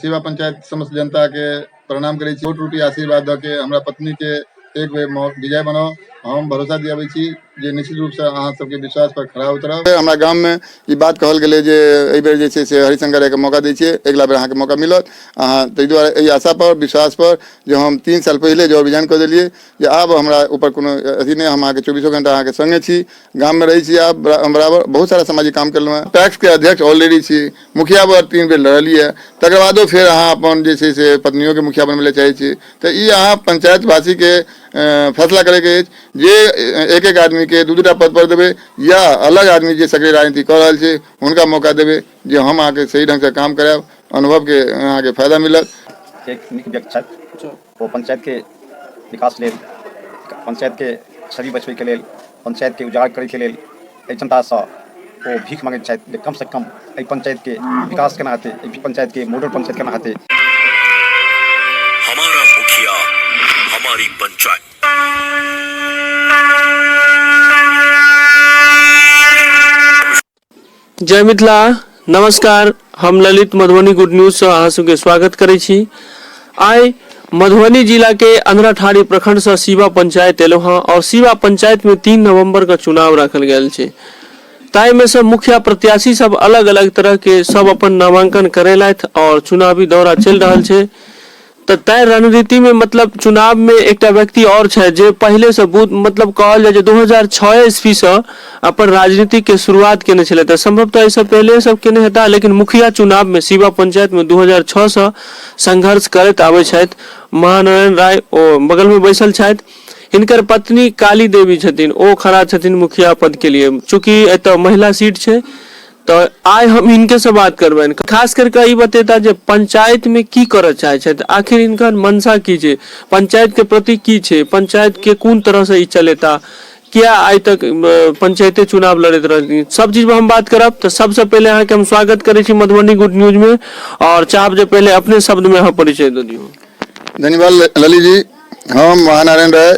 सेवा पंचायत समस्त जनता के प्रणाम करे छी। वोट रूपी आशीर्वाद द के हमरा पत्नी के एक बेर विजय बनाओ। हम भरोसा दियाबै छी जे निश्चित रूप से अहाँ सबके विश्वास पर खड़ा उतरब। हमरा गांव में ई बात कहल गेलै जे एहि बेर जे छै से हरिशंकर के मौका दै छियै, अगिला बेर अहाँके मौका मिलत। अहाँ ताहि दुआरे एहि आशा पर विश्वास पर जे हम 3 साल पहले जो रिजाइन कऽ देलियै जे आब हमरा ऊपर कोनो अथी नहीं, हम अहाँके 24 घंटा अहाँके संगे छी, गाम में रही छी। आब बराबर बहुत सारा सामाजिक काम केलहुँ हैं। टैक्स के अध्यक्ष ऑलरेडी छी, मुखिया पर 3 बेर लड़लियै, तकर बादो फेर अहाँ अपन जे छै से पत्नियों के मुखिया बनबै लेल चाहै छी। तऽ ई अहाँ पंचायत वासी के फैसला करे के जे एक एक आदमी के दू दूटा पद पर देवे या अलग आदमी जे सक्रिय राजनीति कर रहा है उनका मौका देवे जे हम आके सही ढंग से काम कराब, अनुभव के आगे फायदा मिलत। एक नीक व्यक्ति छथि, वो पंचायत के विकास लेल, पंचायत के छवि बचबै के लेल, पंचायत के उजागर करे के लेल जनता से वो भीख मांगैत छथि। कम से कम एहि पंचायत के विकास केना हेतै, एहि पंचायत के मॉडल पंचायत केना हेतै। हमारा मुखिया हमारी पंचायत। जय मिथिला, नमस्कार। हम ललित मधुबनी गुड न्यूज से अहाँ सबके स्वागत करै छी। आइ मधुबनी जिला के अंधराठाड़ी प्रखंड से सीवा पंचायत एलहुँ हँ और सीवा पंचायत में 3 नवंबर का चुनाव रखल गेल छै। ताहि में से मुखिया प्रत्याशी सब अलग अलग तरह के सब अपन नामांकन करेलथि और चुनावी दौरा चल रहा है। तो तय रणनीति में मतलब चुनाव में एक व्यक्ति और है जो पहले से मतलब कहल जाए 2006 ईस्वी से अपन राजनीति के शुरुआत केने छले। तो संभवतः इससे पहले सब केने हेता, लेकिन मुखिया चुनाव में सीवा पंचायत में 2006 से संघर्ष करत आवे छथि। महानारायण राय ओ बगल में बैसल छथि, हिनकर पत्नी काली देवी छथिन, ओ खड़ा छथिन मुखिया पद के लिए। चूंकि एतऽ महिला सीट छै तो आज हम इनके से बात करबेन। खास करके ई बतेता जे पंचायत में की करऽ चाहे छै, आखिर इनकर मनसा की छै, पंचायत के प्रति की छै, पंचायत के कोन तरह से ई चलेता, क्या आज तक पंचायती चुनाव लड़त रही, सब चीज में हम बात करब। तो सबसे पहले अहाँ के हम स्वागत करे छी मधुबनी गुड न्यूज में, और चाहब जे पहले अपने शब्द में अहाँ परिचय दे दियो। धन्यवाद ललित जी। हम महानारायण राय,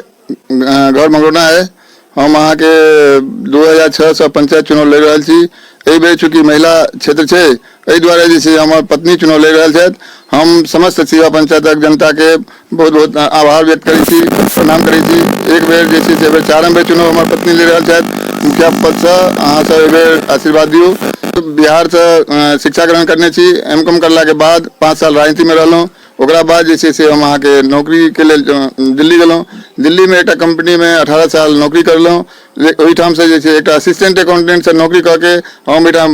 घर मंगरौना है। हम अहाँ के 2006 से पंचायत चुनाव लड़ रहा छी। एहि बेर चूँकि महिला क्षेत्र है, एहि दुआरे जे छै हमर पत्नी चुनाव लड़ रहा छथि। हम समस्त सीवा पंचायतक जनता के बहुत बहुत आभार व्यक्त करै छी, प्रणाम करै छी। एक बेर जे छै से 4म बेर चुनाव हमर पत्नी लड़ रहा छथि मुखिया पद से। अहाँ सब एहि बेर आशीर्वाद दियौ। बिहार से शिक्षा ग्रहण करने छी, M.Com करला के बाद 5 साल राजनीति में रहलहुँ। ओकरा बाद जे छै से हम अहाँ के नौकरी के लेल दिल्ली गेलहुँ। दिल्ली में एक कंपनी में 18 साल नौकरी करलहुँ। ओहिठाम से जे छै एक असिस्टेंट अकाउंटेंट से नौकरी करके हम एहिठाम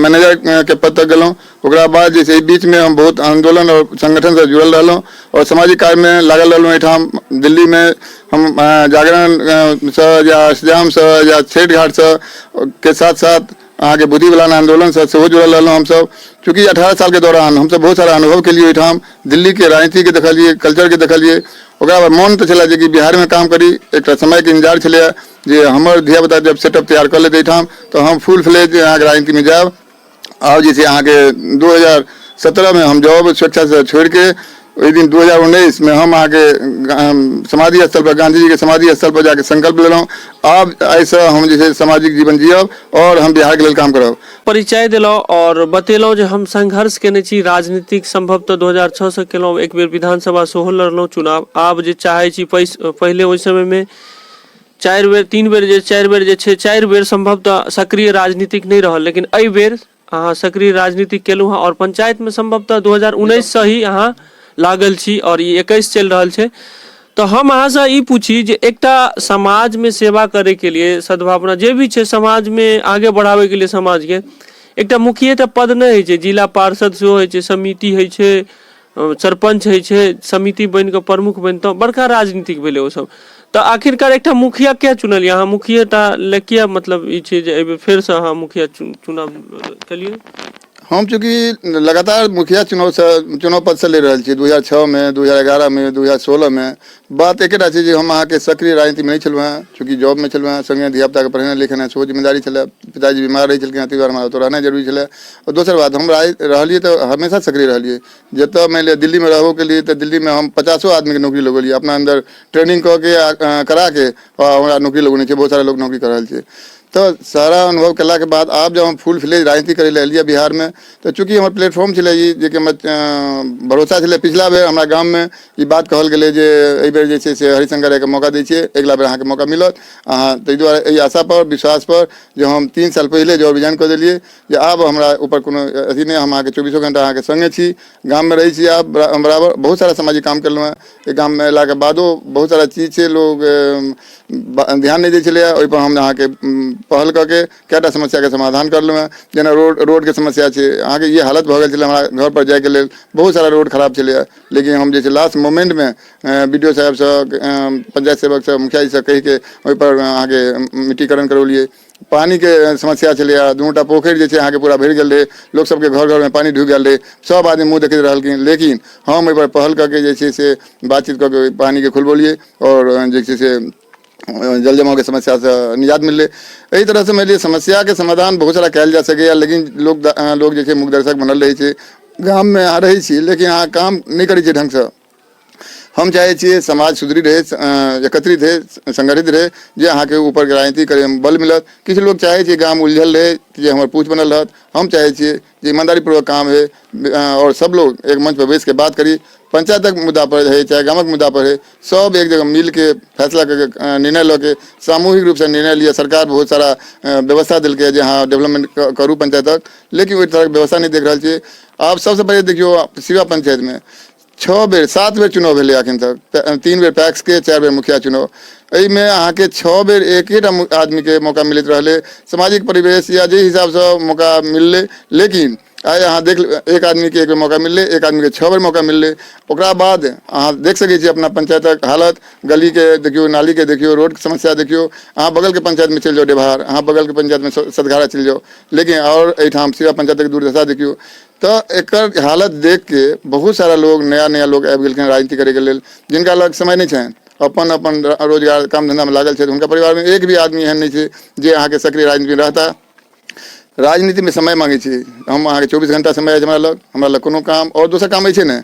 मैनेजर के पद तक गेलहुँ। ओकरा बाद जे छै बीच में हम बहुत आंदोलन और संगठन से जुड़ल रहलहुँ और सामाजिक कार्य में लागल रहलहुँ। एहिठाम दिल्ली में हम जागरण से या अष्टजाम से या छठ घाट से के साथ साथ अहाँ के बुद्धि बलान आंदोलन से सेहो जुड़ल रहलहुँ। हम सब चूँकि 18 साल के दौरान हम सब बहुत सारा अनुभव के लिए ओहिठाम दिल्ली के राजनीति के देखलिए, कल्चर के देखलिए। ओकरा बाद मन तो छला कि बिहार में काम करी, एक समय के इंतजार छलै जे हमर धिया पुता जब सेटअप तैयार कर लेते एहिठाम तो हम फुल फ्लेज अहाँ के राजनीति में जाब। और जे छै अहाँ के 2017 में हम जॉब स्वेच्छा से छोड़ के ओहि दिन 2019 में हम अहाँ के समाधि स्थल पर, गांधी जी के समाधि स्थल पर जाके संकल्प लेलहुँ अब ऐसे हम जे सामाजिक जीवन जियब और हम बिहार के लिए काम करब। परिचय दिलहुँ और बतेलहुँ जे हम संघर्ष केने छी राजनीतिक, संभवतः 2006 से केलहुँ। एक बेर विधानसभा सेहो लड़लहुँ चुनाव। आब जे चाहे छी पहले ओहि समय में 4 बेर संभवतः सक्रिय राजनीतिक नहीं रहल, लेकिन एहि बेर अहाँ सक्रिय राजनीतिक केलहुँ हँ और पंचायत में संभवतः 2019 से ही अहाँ लागल छी और ये 21 चल रहा है। तो हम अहाँ से ई पूछी जे एकटा समाज में सेवा करे के लिए, सद्भावना जे भी है समाज में आगे बढ़ावे के लिए, समाज के एकटा मुखिया तो पद नहीं है, जिला पार्षद सेहो है, समिति है, सरपंच है, समिति बन के प्रमुख बनता बड़का राजनीतिक भेले वो सब। तो आखिरकार एक मुखिया क्या चुनल, यहाँ मुखिया किया मतलब ये फिर से अहाँ मुखिया चुनाव कलिए। हम चूँकि लगातार मुखिया चुनाव पद से ले रहा छी 2006 में, 2011 में, 2016 में। बात एक छै जे हम अहाँ के सक्रिय राजनीति में नहीं छलहुँ हैं, चूँकि जॉब में छलहुँ हैं, संगे धियापुता के पढ़ेनाइ लिखेनाइ सेहो जिम्मेदारी छलै। पिताजी बीमार रही छलखिन, ताहि दुआरे हमरा तो रहनाइ जरूरी छलै। और दोसर बात हम रहलिए तो हमेशा सक्रिय रहलिए। जतऽ मान लिअ दिल्ली में रहबो के लिए तो दिल्ली में हम 50 आदमी के नौकरी लगौलिए, अपना अंदर ट्रेनिंग कऽ के करा के हमरा नौकरी लगौने छै। बहुत सारा लोग नौकरी कर रहल छै। तो सारा अनुभव कला के बाद आप जब हम फुल फ्लेज राजनीति करे लिया बिहार में तो चूँकि हमारे प्लेटफॉर्म छे जे कि भरोसा छे पिछला बेर हमारा गाँव में ये बात कहल गए जे एहि बेर जे छै से हरिशंकर के मौका दै छियै, अगला बेर अहाँके मौका मिलत। अहाँ ताहि दुआरे एहि आशा पर विश्वास पर जो हम 3 साल पहले जो रिजाइन कऽ देलियै जे आब हमरा ऊपर कोनो अथी नहीं, हम अहाँके 24 घंटा अहाँके संगे छी, गाँव में रही छी। आप बराबर बहुत सारा सामाजिक काम केलहुँ हैं। गाँव में अयला के बादो बहुत सारा चीज छै लोग ध्यान नहीं दै छलैया, ओहि पर हम अहाँके पहल करके कएटा समस्या के समाधान करलहुँ हैं। जेना रोड के समस्या छै, अहाँके ये हालत भऽ गेल छलै हमरा घर पर जाए के लेल, बहुत सारा रोड खराब छलैया, लेकिन हम जे छै लास्ट मोमेंट में BDO साहब से पंचायत सेवक से मुखिया जी से कहि के ओहि पर अहाँके मिट्टीकरण करौलिए। पानी के समस्या छलैया, 2टा पोखरि जे छै अहाँके पूरा भरि गेल रहे, लोग सबके घर में पानी ढुकि गेल रहे, सब आदमी मुँह देखैत रहलखिन, लेकिन हम एहि पर पहल करके जे छै से बातचीत करके पानी के खोलबोलिए और जे छै से जल जमाव के समस्या से निजात मिलले। एहि तरह से मेरे समस्या के समाधान बहुत सारा कयल जा सकैया, लेकिन लोग जे छै मुखदर्शक बनल रहे छै। गाम में आ रही छी लेकिन अहाँ काम नहीं करै छियै ढंग से। हम चाहे छियै समाज सुदृढ़ रहे, एकत्रित रहे, संगठित रहे, जे अहाँके ऊपर के राजनीति करे में बल मिलत। किछु लोग चाहे छियै गाम उलझल रहे जे हमर पूछ बनल रहत। हम चाहे छियै जे ईमानदारी पूर्वक काम है और सब लोग एक मंच पर बैस के बात करी, पंचायतक मुद्दा पर है चाहे गामक मुद्दा पर है, सब एक जगह मिल के फैसला करके निर्णय ल के सामूहिक रूप से निर्णय लिया। सरकार बहुत सारा व्यवस्था दिल के जे हाँ डेवलपमेंट करू पंचायतक, लेकिन ओहि तरह व्यवस्था नहीं देख रहा है। आप सबसे पहले देखियो सिवा पंचायत में 7 बेर चुनाव भेलै अखन तक, 3 बेर पैक्स के, 4 बेर मुखिया चुनाव। एहि में अहाँके 6 बेर एकेटा आदमी के मौका मिलत रहले, सामाजिक परिवेश या जे हिसाब से मौका मिलले। लेकिन आइ अहाँ देख एक आदमी के 1 बेर मौका मिलले, एक आदमी के 6 बेर मौका मिलले। ओकरा बाद अहाँ देख सकै छी अपना पंचायतक हालत, गली के देखियो, नाली के देखियो, रोड के समस्या देखियो। अहाँ बगल के पंचायत में चलि जाओ डेभार, अहाँ बगल के पंचायत में सतघारा चलि जाओ, लेकिन और एहिठाम सिवा पंचायत के दुर्दशा देखियो। तो एकर हालत देख के बहुत सारा लोग नया लोग आबि गेलखिन राजनीति करे के लेल, जिनका लग समय नहीं छनि, अपन अपन रोजगार काम धंधा में लागल छै। हुनका परिवार में एक भी आदमी एहन नहीं छै जे अहाँके सक्रिय राजनीति में रहता। राजनीति में समय मांगे छी, हम अहाँके 24 घंटा समय हमरा लग कोनो काम और दोसर काम छै ने,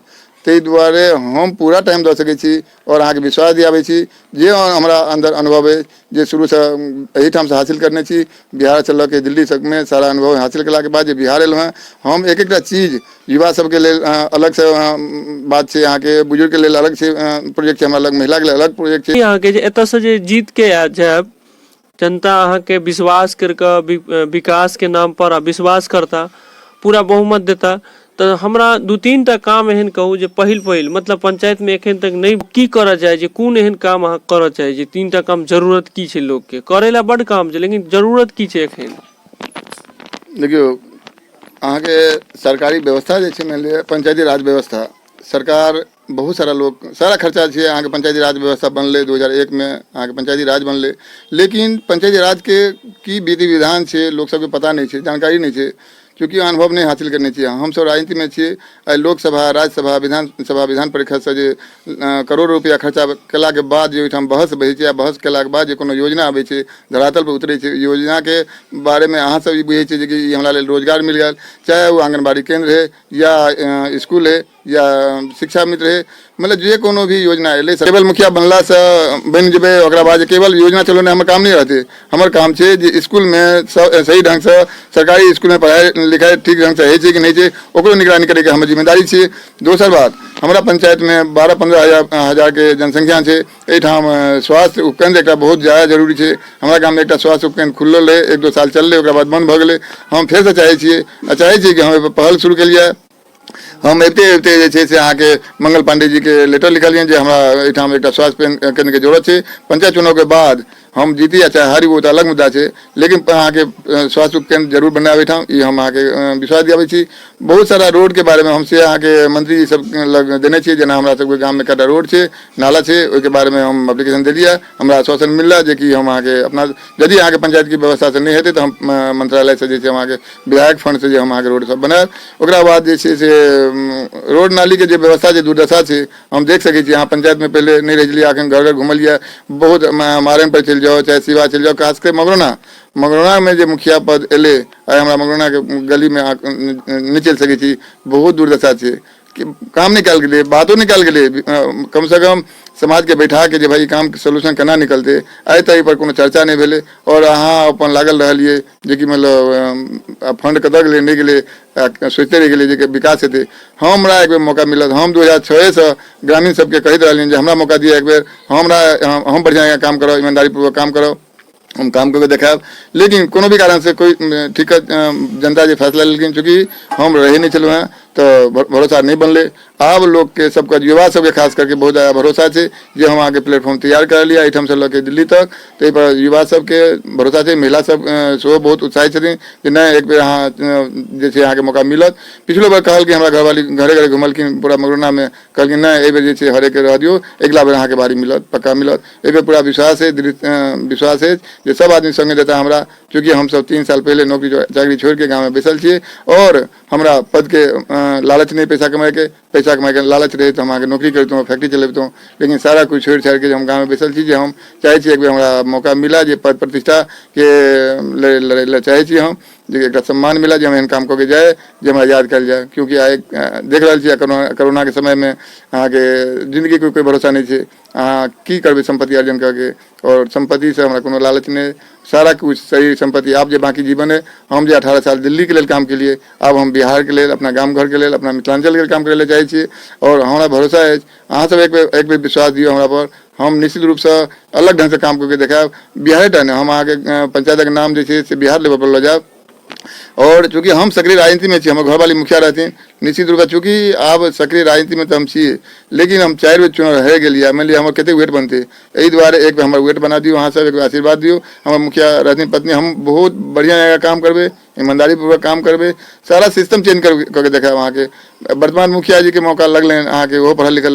ताहि दुआरे हम पूरा टाइम दऽ सकै छी और अहाँके विश्वास दियाबै छी जे हमरा अंदर अनुभव है जे शुरू से एहिठाम से हासिल करने छी। बिहार से लऽ के दिल्ली तक में सारा अनुभव हासिल केला के बाद जे बिहार एलहुँ हैं, हम एक एकटा चीज युवा सबके लेल अलग से बात छै, अहाँके बुजुर्ग के लेल अलग से प्रोजेक्ट छै, हमरा लग महिला के लेल अलग प्रोजेक्ट छै। अहाँके जे एतऽ से जे जीत के आयल जायब, जनता अहाँके विश्वास करके विकास के नाम पर विश्वास करता, पूरा बहुमत देता, तो हमरा 2-3 टा काम एहन कहू जे पहिल मतलब पंचायत में एखन तक नहीं की करऽ जाय, जे कोन एहन काम अहाँ करऽ चाही, जे 3 टा काम जरूरत की छै लोग के करे ला? बड़ काम छै, लेकिन जरूरत की छै एखन? देखियो अहाँके सरकारी व्यवस्था जे छै, मान लिअ पंचायती राज व्यवस्था, सरकार बहुत सारा लोग सारा खर्चा छै। अहाँके पंचायती राज व्यवस्था बनले 2001 में, अहाँके पंचायती राज बनले, लेकिन पंचायती राज के की विधि विधान छै लोग सबके पता नहीं छै, जानकारी नहीं छै, क्योंकि अनुभव नहीं हासिल करने चाहिए। हम सब राजनीति में छियै, लोकसभा, राज्यसभा, विधानसभा, विधान परिषद से जे करोड़ रुपया खर्चा केला के बाद जे ओहिठाम बहस बहै छै, बहस केला के बाद जे कोनो योजना आबै छै, धरातल पर उतरै छै, योजना के बारे में अहाँ सब ई बुझै छै जे कि ई हमरा लेल रोजगार मिल गेल, चाहे वो आंगनबाड़ी केंद्र है या स्कूल है या शिक्षा मित्र है, मतलब जे कोनो भी योजना एले केवल मुखिया बनला से बन जेबै, ओकरा बाद केवल योजना चलो हमर काम नहीं रहते। हमर काम छै जे स्कूल में सही ढंग से सरकारी स्कूल में पढ़ाई लिखाई ठीक ढंग से है कि नहीं छै, ओकरो निगरानी करे के हमर जिम्मेदारी छै। दोसर बात, हमरा पंचायत में 12-15 हजार के जनसंख्या छै, एहिठाम स्वास्थ्य उपकेंद्र एकटा बहुत ज्यादा जरूरी छै। हमरा गाम में एकटा स्वास्थ्य उपकेंद्र खुलल है, 1-2 साल चललै, ओकरा बाद बंद भऽ गेलै। हम फेर से चाहे छियै कि हम एहि पर पहल शुरू केलियै। हम एते जे छै से अहाँके मंगल पांडे जी के लेटर लिखलियनि जे हमरा एहिठाम एकटा स्वास्थ्य केंद्र के जरूरत छै। पंचायत चुनाव के बाद हम जीती या चाहे हारी वो तो अलग मुद्दा छै, लेकिन अहाँके स्वास्थ्य उपकेंद्र जरूर बनाबे ठाम, ई हम अहाँके विश्वास दियाबै छी। बहुत सारा रोड के बारे में हमसे अहाँके मंत्री जी सब लग देने छियै, जेना हमरा सबके गाम में कटा रोड छै, नाला छै, ओहिके बारे में हम एप्लीकेशन देलियै, हमरा आश्वासन मिलला जे कि हम अहाँके अपना यदि अहाँके पंचायत की व्यवस्था से नहीं हेतै तो हम मंत्रालय से जे छै हम अहाँके विधायक फंड से जे हम अहाँके रोड सब बनायब। ओकरा बाद जे छै से रोड नाली के जे व्यवस्था जे दुर्दशा छै हम देख सकै छी। अहाँ पंचायत में पहले नहीं रह, अखन घर घर घुमलियै, बहुत मारन पर चलि जाओ चाहे सिवा चलि जाओ, खास कर मगरौना में जे मुखिया पद एले, आइ हमरा मगरौना के गली में नहीं चल सकै छी, बहुत दुर्दशा छै। काम निकाल के लिए, बातों निकाल के लिए, कम से कम समाज के बैठा के जे भाई काम के सोल्यूशन केना निकलते आइ तक पर कोनो चर्चा नहीं भेले। और अहाँ अपन लागल रहलिए जे कि मतलब फंड कतऽ गेलै नहीं गेलै, सोचते रह गेलिए जे विकास हेतै। हमरा एक बेर मौका मिलत, हम 2006 से ग्रामीण सबके कहते रहलिए जे हमरा मौका दिया एक बेर, हम बढ़िया काम करब, ईमानदारी पूर्वक काम करब, हम काम करके देखाब। लेकिन कोनो भी कारण से कोई ठीक जनता जो फैसला लेकिन चूँकि हम रहे नहीं चलू हैं तो भरोसा नहीं बनले। आब लोग के सबका युवा सबके खास करके बहुत ज़्यादा भरोसा है जे हम आगे प्लेटफॉर्म तैयार कर लिया एहिठाम से लऽ दिल्ली तक, तो पर युवा सबके भरोसा है। महिला सब सेहो बहुत उत्साहित छथिन जे नहीं एक बेर अहाँ जे छै अहाँके मौका मिलत। पिछलो बेर कहल कि हमरा घरवाली घरे घरे घुमलखिन पूरा मगरौना में, कहलखिन नहीं एहि बेर जे छै हरेक रह दियौ, अगिला बेर अहाँके बारी मिलत, पक्का मिलत। एहि बेर पूरा विश्वास है, विश्वास है जे सब आदमी संगे देता हमरा, चूँकि हम सब 3 साल पहले नौकरी चाकरी छोड़ के गाँव में बैसल छिए और हमरा पद के लालच नहीं, पैसा कमाए के लालच रहे तो हम आगे नौकरी करते फैक्ट्री चलेबतों, लेकिन सारा कुछ छोड़ छाड़ के हम गाँव में बैसल छी जे हम चाहे छी एक बेर हमरा मौका मिला जे पद प्रतिष्ठा के लड़े चाहे छी हम जे एक सम्मान मिला जे हम एहन काम करके जाए जे हमरा याद कल जाए। क्योंकि आइ देख रहा छी कोरोना के समय में अहाँके जिंदगी के कोई भरोसा नहीं है, अहाँ की करबे संपत्ति अर्जन करके, और संपत्ति से हमरा कोनो लालच नहीं, सारा कुछ सही संपत्ति आप जे बाकी जीवन है। हम जे 18 साल दिल्ली के लिए काम के लिए, अब हम बिहार के लिए, अपना गाँव घर के लिए, अपना मिथिलांचल के काम करे चाहे छी। और हमरा भरोसा है अहाँ सब एक बेर विश्वास दियो हमरा पर, हम निश्चित रूप से अलग ढंग से काम करके देखाब। बिहार टा ने हम आगे पंचायत के नाम जे से बिहार लेवल पर लऽ जाब। और चूँकि हम सक्रिय राजनीति में छी, हमर घरवाली मुखिया रहथिन, निश्चित रूप से चूँकि आब सक्रिय राजनीति में तो हम छी, लेकिन हम 4 बेर चुनाव रह गेलिए, मान लिया हमर कते वेट बनते, एहि दुआरे एक बेर हमर वेट बना दियो, अहाँ सब एक आशीर्वाद दियो। हमर मुखिया रहथिन पत्नी, हम बहुत बढ़िया काम करबे, ईमानदारी पूर्वक काम करबे, सारा सिस्टम चेंज करके देखाब। अहाँ के वर्तमान मुखिया जी के मौका लगल अहाँ के, वो पढ़ल लिखल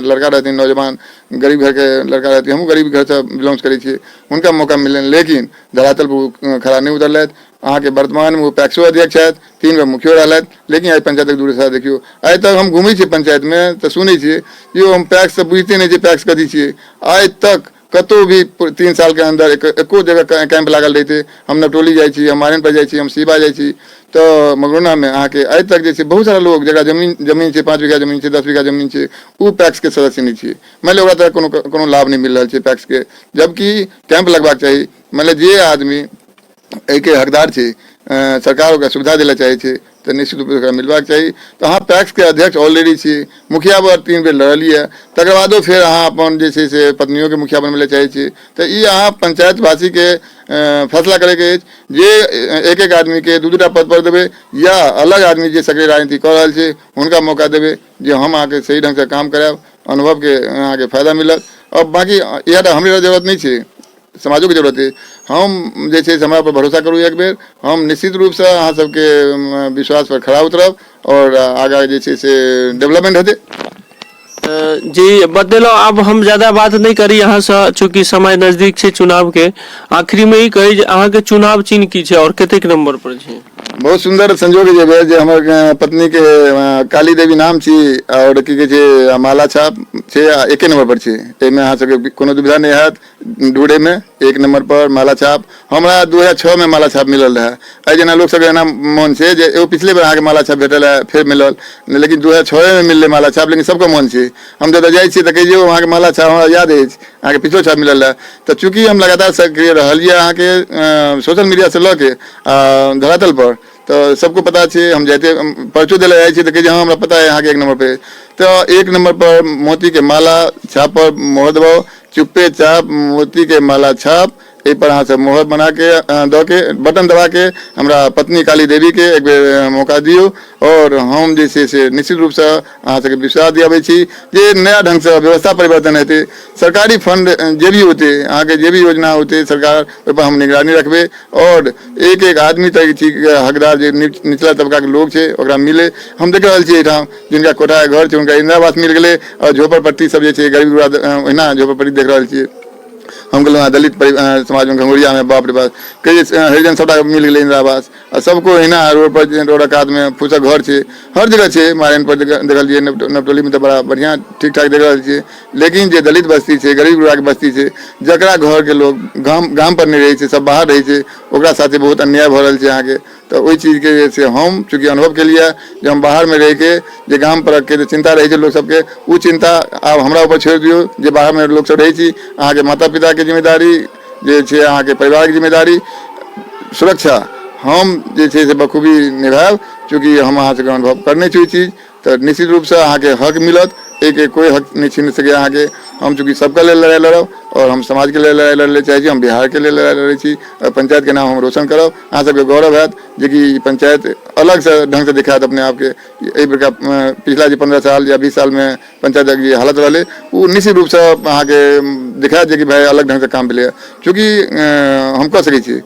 लड़का रहथिन, नौजवान गरीब घर के लड़का रहथिन, हम गरीब घर से बिलोंग्स करै छियै, हुनका मौका मिलल, लेकिन धरातल पर खड़ा नहीं उतरलथि। अहाँ के वर्तमान में वो पैक्सो अध्यक्ष है, 3 बेर मुखियो रहलथि, लेकिन आई पंचायत दूर से देखियो आइ तक हम घूमै छी पंचायत में तो सुनै छियै जो हम पैक्स से बुझते नहीं, पैक्स कथी छियै। आइ तक कतो भी 3 साल के अंदर एको जगह कैंप लागल रहते, हम नवटोली जाइ छी, हम मारन पर जाइ छी, हम सीबा जाइ छी, तो मगरौना में अहाँ के आइ तक जे बहुत सारा लोग जगह जमीन छै, 5 बीघा जमीन छै, 10 बीघा जमीन छै, वो पैक्स के सदस्य नहीं छै। मान लिया ओकरा तक कोनो लाभ नहीं मिल रहा है पैक्स के, जबकि कैंप लगवाक चाहिए। मान लिया जे आदमी एक हकदार है, सरकार ओकरा सुविधा दिला चाहे छे तो निश्चित रूप से मिलवाक चाहिए। तो अहाँ पैक्स के अध्यक्ष ऑलरेडी छी, मुखिया पर 3 बेर लड़लिए, तकर बादो फिर अहाँ अपन जे छै से पत्नियों के मुखिया बनबे चाहे छी। तो ये अहाँ पंचायतवासी के फैसला करे के जे एक एक आदमी के 2-2 पद पर देवे, या अलग आदमी जे सक्रिय राजनीति कर रहा है उनका मौका देवे जे हम आके सही ढंग से काम कराब, अनुभव के अहाँ के फायदा मिलत। और बाकी यह हमारे जरूरत नहीं है, समाजों की जरूरत है। हम जे हमरा पर भरोसा करूँ एक बेर, हम निश्चित रूप से अहाँ सबके विश्वास पर खड़ा उतरब और आगे जे से डेवलपमेंट हेतै। जी बदलो, अब हम ज्यादा बात नहीं करी यहाँ से, चूँकि समय नजदीक है चुनाव के। आखिरी में ही कही अहाँ के चुनाव चिन्ह की है और कतेक नंबर पर है? बहुत सुंदर संजोग जे हमर पत्नी के काली देवी नाम छी और की कहे माला छाप छे 1 नंबर पर छे, एमे अहाँ सबके कोनो दुविधा नहीं हैत ढूंढे में। 1 नंबर पर माला छाप हमरा 2006 में माला छाप मिलल रहा। आई जना लोग सब एना मन से जे एगो पिछले बेर अहाँ के माला छाप भेटल है, फिर मिलल, लेकिन 2006 में मिलले माला छाप, लेकिन सबके मन से हम जब जाइ छी तो कहियो अहाँ के माला छाप हमरा याद है अहाँ के पिछलो छाप मिलल है। तो चूँकि हम लगातार सक्रिय रहलिए अहाँ के सोशल मीडिया से लऽ के धरातल पर, तो सबको पता है, हम जाते पर्चो दिला जाए तो कहिए हाँ हमरा पता है यहाँ के 1 नंबर पे। तो 1 नंबर पर मोती के माला छाप पर मोहर दबाओ, चुप्पे चाप मोती के माला छाप, ए पर अहाँ सब मोहर बना के दऽ के बटन दबा के हमरा पत्नी काली देवी के एक बेर मौका दियो। और हम जे से निश्चित रूप से अहाँ सबके विश्वास दियाबै छी जे नया ढंग से व्यवस्था परिवर्तन हेतै। सरकारी फंड जे भी होते, अहाँ के जे भी योजना होते सरकार ओहि पर हम निगरानी रखबे, और एक एक आदमी तक चीज हकदार जे निचला तबका के लोग छै ओकरा मिले। हम देख रहल छी एहिठाम जिनका कोठा घर छै उनका इंदिरा आवास मिल गेलै, और झोपड़पट्टी सब जे छै गरीब ओहिना झोपड़पट्टी देख रहल छियै। हम कहलहुँ दलित समाज में घंगोरिया में बाप रे बाप कई हरिजन सबटा मिल गए इंदिरा आवास, और सबको हिना रोड पर रोडक कात में फूसक घर है, हर जगह है। मारन पर देखलिए नवटोली में तो बड़ा बढ़िया ठीक ठाक देख रहा है। लेकिन जे दलित बस्ती है, गरीब गुरबा के बस्ती है, जकरा घर के लोग गाम पर नहीं रहे, सब बाहर रहे, ओकरा साथे बहुत अन्याय भ रहा है अहाँ के। तो वही चीज के से हम चूंकि अनुभव के लिए जब हम बाहर में रह के जे गाम पर के चिंता रही लोग सबके वो चिंता आप हमरा ऊपर छोड़ दियो जे बाहर में लोग सब रही छी अहाँ के माता पिता के जिम्मेदारी जे छे अहाँ के परिवार के जिम्मेदारी सुरक्षा हम जे छे से बखूबी निभाब चूँकि हम अहाँ से अनुभव करने छी चीज तो निश्चित रूप से अहाँ के हक मिलत एक कोई हक नहीं छीन सके अहाँ के हम चूँकि सबके लिए लड़ाई लड़ब और हम समाज के लिए लड़ाई लड़े चाहे हम बिहार के लिए लड़ाई लड़े छी और पंचायत के नाम हम रोशन करब अहाँ सबके गौरव हैत जे कि पंचायत अलग से ढंग से दिखात अपने आप के पिछला जो 15 साल या 20 साल में पंचायत की हालत रहे वो निश्चित रूप से अहाँ के दिखात जे कि भाई अलग ढंग से काम मिले चूँकि हम कर सके छी।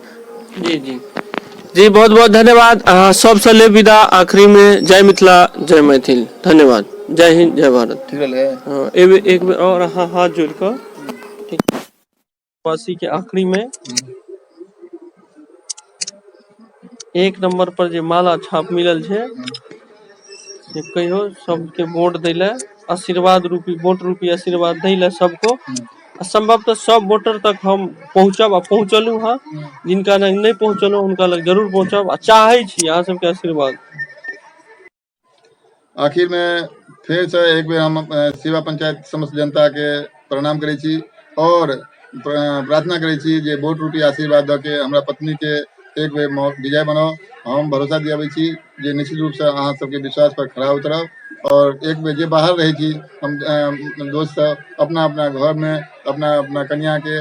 जी जी जी बहुत बहुत धन्यवाद सबसे ले विदा आखिरी में जय मिथिला जय मैथिल धन्यवाद जय हिंद जय भारत ठीक है हाँ एक बार और हाथ जोड़ कर वासी के आखिरी में एक नंबर पर जे माला छाप मिलल छे से कहियो सबके वोट दैले आशीर्वाद रूपी वोट रूपी आशीर्वाद दैले सबको संभवतः सब वोटर तक हम पहुँचब आ पहुँचलू हाँ जिनका नहीं पहुँचलू उनका लग जरूर पहुँचब आ चाहे छी अहाँ सबके आशीर्वाद। आखिर में फिर से एक बेर हम सेवा पंचायत समस्त जनता के प्रणाम करे छी और प्रार्थना करे छी जे वोट रूपी आशीर्वाद द के हमरा पत्नी के एक बेर विजय बनाओ हम भरोसा दियाबे छी जे निश्चित रूप से अहाँ सबके विश्वास पर खड़ा उतरब और एक बेर जे बाहर रहे छी हम दोस्त सब अपना अपना घर में अपना अपना कन्या के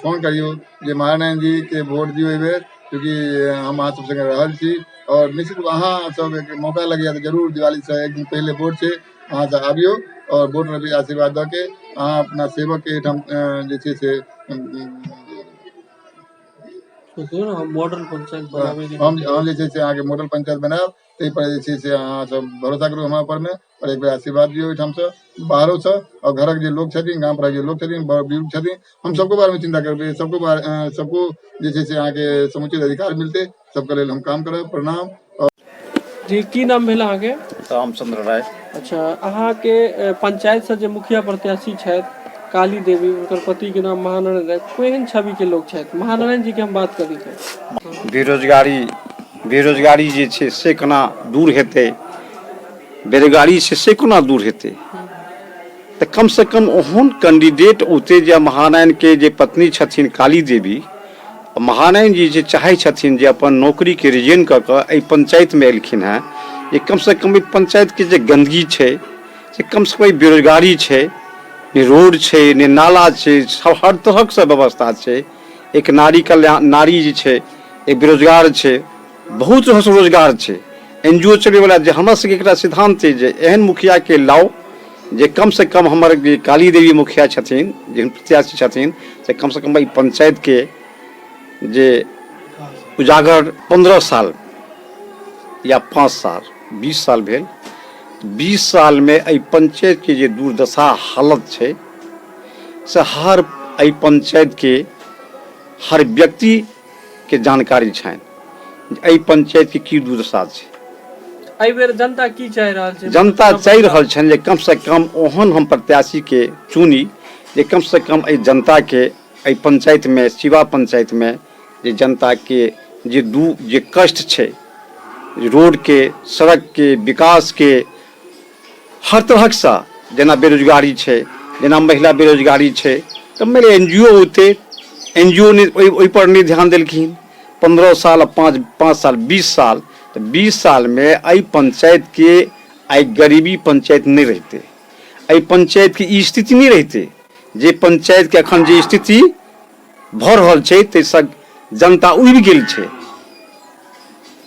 फोन करियो जे महानारायण जी के वोट दियो ए बेर क्योंकि हम अहाँ सब संगे रहल छी और निश्चित रूप अहाँ सब एक मौका लगे तो जरूर दिवाली से एक दिन पहले वोट से अहाँ सब आबियो और वोट में भी आशीर्वाद द के अहाँ अपना सेवक के ठाम जे छै से हम मॉडल पंचायत बनावे हम जे छै से अहाँ के मॉडल पंचायत बनाब तै पर जे छै से अहाँ सब भरोसा करू हमरा पर में और एक बेर आशीर्वाद दियो ठाम से बाहरों से और घरक जे लोग छथिन गांव पर जे लोग छथिन बुजुर्ग छथिन हम सबको बारे में चिंता करबे सबको जे छै से अहाँ के समुचित अधिकार मिलते सबके लेल हम काम करब प्रणाम। जी की नाम भेल अहाँ के? रामचंद्र राय। अच्छा अहाँ के पंचायत से जे मुखिया प्रत्याशी छथि काली देवी उनकर पति के नाम महानारायण राय केहन छवि के लोग छथि महानारायण जी के हम बात करी थे बेरोजगारी जे छै से कोना दूर हेतै बेरोजगारी से कोना दूर हेतै तऽ कम से कम ओहन कैंडिडेट औते जे महानारायण के जे पत्नी छथिन काली देवी महानारायण जी जे चाहे छथिन जे अपन नौकरी के रिजाइन कऽ कऽ एहि पंचायत में एलखिन हैं जे कम से कम पंचायत के जे गंदगी छै से कम से कम बेरोजगारी छै ने रोड छै ने नाला छै सब हर तरहक से व्यवस्था छै एक नारी कल्याण नारी जे छै एक बेरोजगार छै बहुत तरह से रोजगार छै एनजीओ चले वाला जे हमरा सबके एकटा सिद्धांत छै जे एहन मुखिया के लाओ जे कम से कम हमर काली देवी मुखिया छथिन जे प्रत्याशी छथिन से कम से कम पंचायत के जे उजागर 15 साल या 5 साल 20 साल भेल 20 साल में एहि पंचायत के जे दुर्दशा हालत छै से हर एहि पंचायत के हर व्यक्ति के जानकारी छनि एहि पंचायत के की दुर्दशा छै एहि बेर जनता की चाहि रहल छै जनता चाहि रहल छनि जे कम से कम ओहन हम प्रत्याशी के चुनी जे कम से कम एहि जनता के एहि पंचायत में सेवा पंचायत में जे जनता के जे कष्ट छै रोड के सड़क के विकास के हर तरहक सा जेना बेरोजगारी छै जेना महिला बेरोजगारी छै तऽ मेरे एनजीओ होते एनजीओ ने ओहि पर नहीं ध्यान देलखिन 15 साल 5 साल 20 साल तो 20 साल में एहि पंचायत के आई गरीबी पंचायत नहीं रहते एहि पंचायत की स्थिति नहीं रहते जे पंचायत के अखन जे स्थिति भऽ रहल छै ताहिसँ जनता उबि गेल छै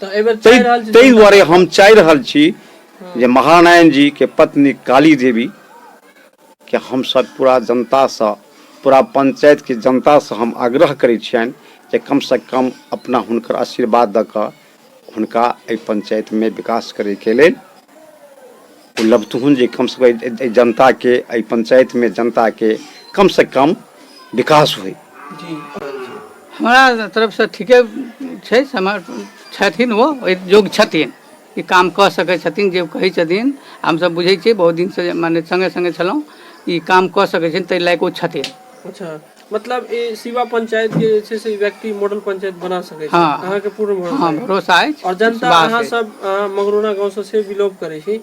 ताहि दुआरे हम चाहि रहल छी जे महानारायण जी के पत्नी काली देवी के हम सब पूरा जनता से पूरा पंचायत के जनता से हम आग्रह करै छियनि जे कम से कम अपना हुनकर आशीर्वाद दऽ कऽ हुनका एहि पंचायत में विकास करे के लेल उपलब्ध जे कम से कम जनता के एहि पंचायत में जनता के कम से कम विकास हुए। हमारा तरफ से ठीके छै छथिन वो योग्य छथिन ई काम कऽ सकै छथिन जे कहै छथिन हमसब बुझै छियै बहुत दिन से माने संगे संगे छलहुँ ई काम कऽ सकै छथिन ताहि लायक ओ छथिन। अच्छा मतलब ये शिवा पंचायत के जे छै से व्यक्ति मॉडल पंचायत बना सकै छै हाँ। अहाँ के पूर्ण भरोसा हाँ है। भरोसा है और जनता विश्वास अहाँ है। सब मंगरूना गांव से बिलोंग करे छी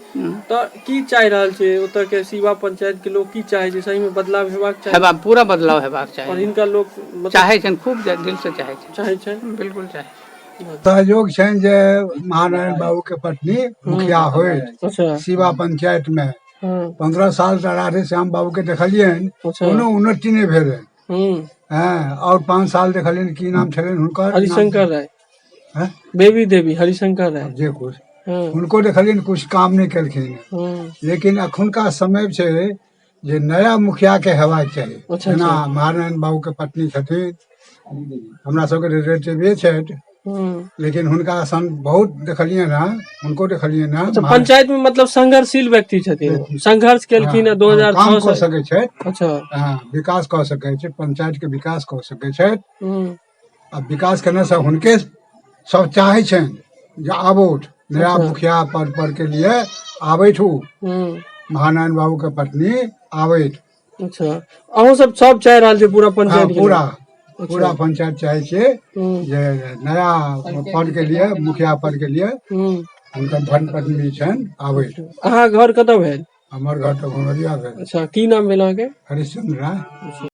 तो की चाहि रहल छै ओतऽ के शिवा पंचायत के लोग की चाहे छै सही में बदलाव हेबाक चाही हेबा पूरा बदलाव हेबाक और चाही इनका लोग मतलब चाहे छन खूब दिल से चाहे छन चाहे छै बिल्कुल चाहे सहयोग छनि जे महानारायण बाबू के पत्नी मुखिया होय अच्छा शिवा पंचायत में हाँ 15 साल से राधे श्याम बाबू के देखलियनि अच्छा कोनो उन्नति नहीं भेलै हम्म हैं और 5 साल देखलियनि की नाम छलनि हुनकर हरिशंकर राय हैं? बेबी देवी हरिशंकर राय जे कुछ हाँ हुनको देखलियनि कुछ काम नहीं केलखिन लेकिन अखुनका समय छै जे नया मुखिया के हेबाक चाही अच्छा, जेना अच्छा। महानारायण बाबू के पत्नी छथिन हमरा सबके रिलेटिवे छथि लेकिन हुनका सन बहुत देखलियनि हँ हुनको देखलियनि हँ अच्छा पंचायत में मतलब संघर्षशील व्यक्ति छथिन ओ। संघर्ष केलखिन हाँ, 2006 काम कऽ से सकै छथि अच्छा हाँ, विकास कऽ सकै छै पंचायत के विकास कऽ सकै छथि हम्म, आ विकास करने से हुनके सब चाहे छनि जे आबोथ नया अच्छा। मुखिया पद पर के लिए आबैठ हूँ हम्म, महानारायण बाबू के पत्नी आबैठ अच्छा अहूँ सब चाहि रहल छै पूरा हाँ, पंचायत के पूरा लोग। पूरा पंचायत चाहे छियै जे नया पद के लिए मुखिया पद के लिए हम्म, हुनकर धर्म पत्नी छनि आबैठ अहाँ घर कतऽ भेल हमर घर तऽ घुमरिया भेल अच्छा की नाम भेल अहाँके हरिश्चंद्र राय